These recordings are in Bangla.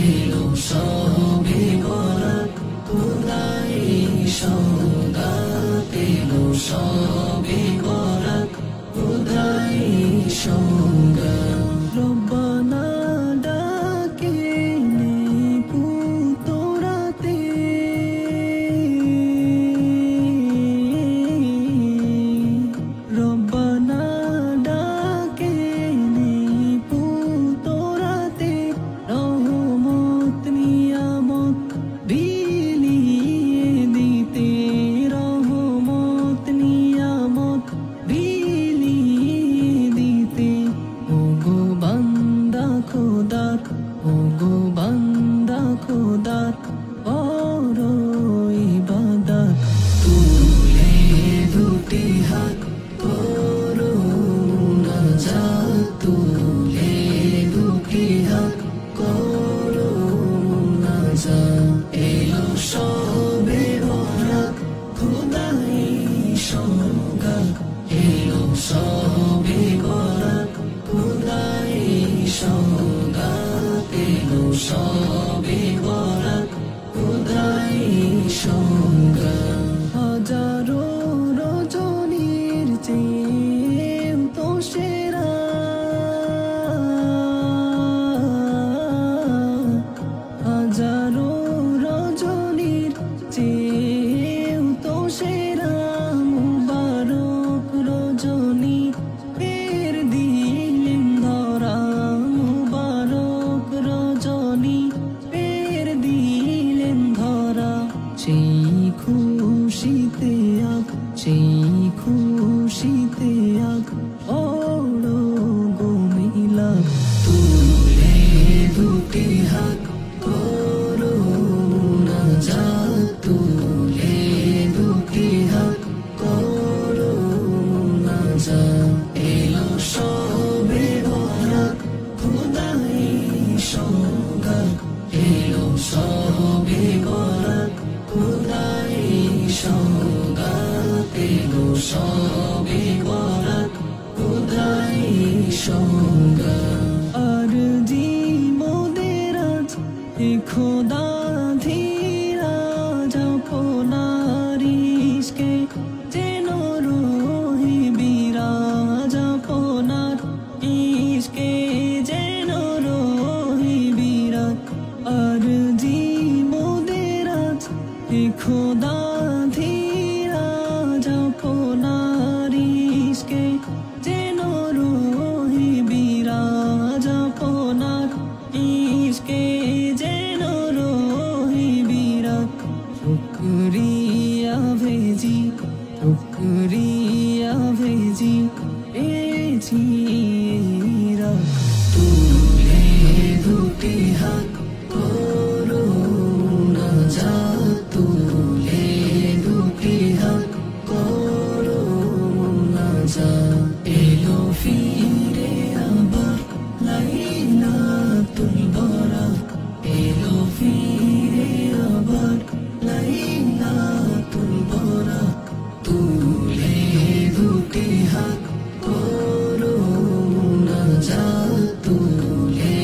এলো সবে বরাত খোদাই সওগাত এলো সবে বরাত খোদাই সওগাত রব্বানা ডাকে পুতরাতে রব্বানা ডাকে পুতরাতে রহমত নিয়ামত বিলিয়ে দিতে রহমত নিয়ামত বিলিয়ে দিতে ওগো বান্দা খোদার ওগো বান্দা খোদার বড় ইবাদত তুলে দুটি হাত করো মুনাজাত তুলে দুটি হাত করো মুনাজাত এলো সবে বরাত খোদাই সওগাত এলো সবে বরাত খোদাই সওগাত এলো সবে বরাত খোদাই সওগাত হাজারো রজনীর চেয়েও তো সেরা হাজারো রজনীর চেয়েও তো সেরা মুবারক রজনী এর দিলেন ধরা মুবারক রজনী এর দিলেন ধরা সেই খুশিতে আক সেই খুশিতে আক বড় গমিলা তুলে দুটি হাত করো মুনাজাত তুলে দুটি হাত করো মুনাজাত এলো সবে বরাত খোদাই সওগাত এলো সবে বরাত খোদাই সওগাত এলো সবে বরাত খোদাই সওগাত আরজি মোদের আজ এ খোদা ধীরা যাপনার ইশকে যেন রহি বিরাজ আপনার ইশকে যেন রহি বিরাজ আরজি মোদের আজ এ খোদা ধীরা যাপনার ইশকে যেন রহি বিরাজ আপনার ইশকে যেন রহি বিরাজ শুকরিয়া ভেজি পেয়েছি রাত তুলে দুটি হাত করো মুনাজাত তুলে দুটি হাত করো মুনাজাত এলো ফিরে আবার লাইলাতুল বরাত এলো ফিরে আবার লাইলাতুল বরাত তুলে দুটি হাত করো মুনাজাত তুলে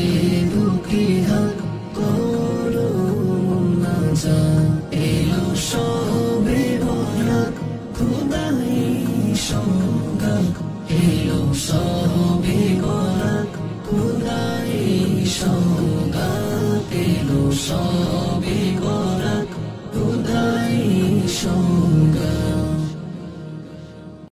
দুটি হাত করো মুনাজাত এলো সবে বরাত খোদাই সওগাত এলো সবে বরাত খোদাই সওগাত এলো সবে বরাত খোদাই সওগাত